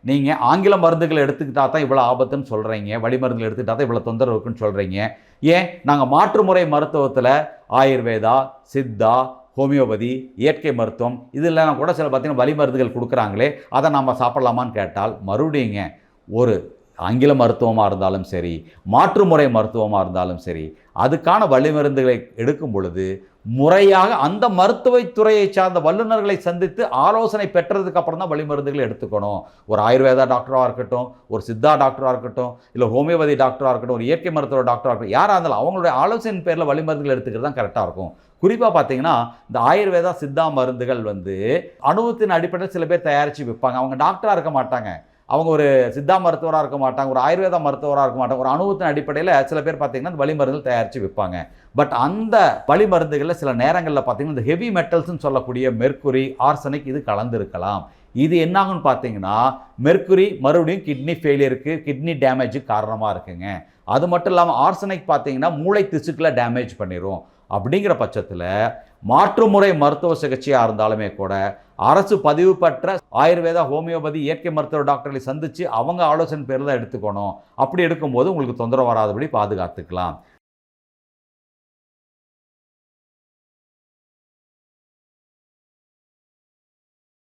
நீங்கள் ஆங்கில மருந்துகள் எடுத்துக்கிட்டா தான் இவ்வளோ ஆபத்துன்னு சொல்கிறீங்க, வழி மருந்துகள் எடுத்துக்கிட்டா தான் இவ்வளோ தொந்தரவு இருக்குன்னு சொல்கிறீங்க. ஏன் நாங்கள் மாற்றுமுறை மருத்துவத்தில் ஆயுர்வேதா, சித்தா, ஹோமியோபதி, இயற்கை மருத்துவம் இதெல்லாம் கூட சில பார்த்தீங்கன்னா வழி மருந்துகள் கொடுக்குறாங்களே, அதை நம்ம சாப்பிட்லாமான்னு கேட்டால் மறுபடியுங்க ஒரு ஆங்கில மருத்துவமாக இருந்தாலும் சரி, மாற்றுமுறை மருத்துவமாக இருந்தாலும் சரி, அதுக்கான வழி மருந்துகளை எடுக்கும் பொழுது முறையாக அந்த மருத்துவத்துறையை சார்ந்த வல்லுநர்களை சந்தித்து ஆலோசனை பெற்றதுக்கு அப்புறம் தான் வழி மருந்துகளை எடுத்துக்கணும். ஒரு ஆயுர்வேதா டாக்டராக இருக்கட்டும், ஒரு சித்தா டாக்டராக இருக்கட்டும், இல்லை ஹோமியோபதி டாக்டராக இருக்கட்டும், ஒரு இயற்கை மருத்துவ டாக்டராக இருக்கட்டும், யாராக இருந்தாலும் அவங்களுடைய ஆலோசனை பேரில் வழி மருந்துகள் எடுத்துக்கிறது தான் கரெக்டாக இருக்கும். குறிப்பாக பார்த்தீங்கன்னா இந்த ஆயுர்வேதா சித்தா மருந்துகள் அனுபவத்தின் அடிப்படையில் சில பேர் தயாரித்து விற்பாங்க. அவங்க டாக்டராக இருக்க மாட்டாங்க, அவங்க ஒரு சித்தா மருத்துவராக இருக்க மாட்டாங்க, ஒரு ஆயுர்வேதா மருத்துவராக இருக்க மாட்டாங்க. ஒரு அனுபவத்தின் அடிப்படையில் சில பேர் பார்த்தீங்கன்னா இந்த வழி மருந்துகள் தயாரித்து விற்பாங்க. பட் அந்த வழி மருந்துகளில் சில நேரங்களில் பார்த்தீங்கன்னா இந்த ஹெவி மெட்டல்ஸ்ன்னு சொல்லக்கூடிய மெர்க்குரி, ஆர்சனிக் இது கலந்துருக்கலாம். இது என்னாகும்னு பார்த்தீங்கன்னா மெர்க்குரி மறுபடியும் கிட்னி ஃபெயிலியருக்கு, கிட்னி டேமேஜுக்கு காரணமாக இருக்குங்க. அது மட்டும் இல்லாமல் ஆர்சனிக் பார்த்தீங்கன்னா மூளை திசுக்களை டேமேஜ் பண்ணிடும். அப்படிங்கிற பட்சத்தில் மாற்றுமுறை மருத்துவ சிகிச்சையாக இருந்தாலுமே கூட அரசு பதிவு பெற்ற ஆயுர்வேதா, ஹோமியோபதி, இயற்கை மருத்துவ டாக்டர்களை சந்தித்து அவங்க ஆலோசனை பேரில் தான் எடுத்துக்கணும். அப்படி எடுக்கும்போது உங்களுக்கு தொந்தரவு வராதபடி பாதுகாத்துக்கலாம்.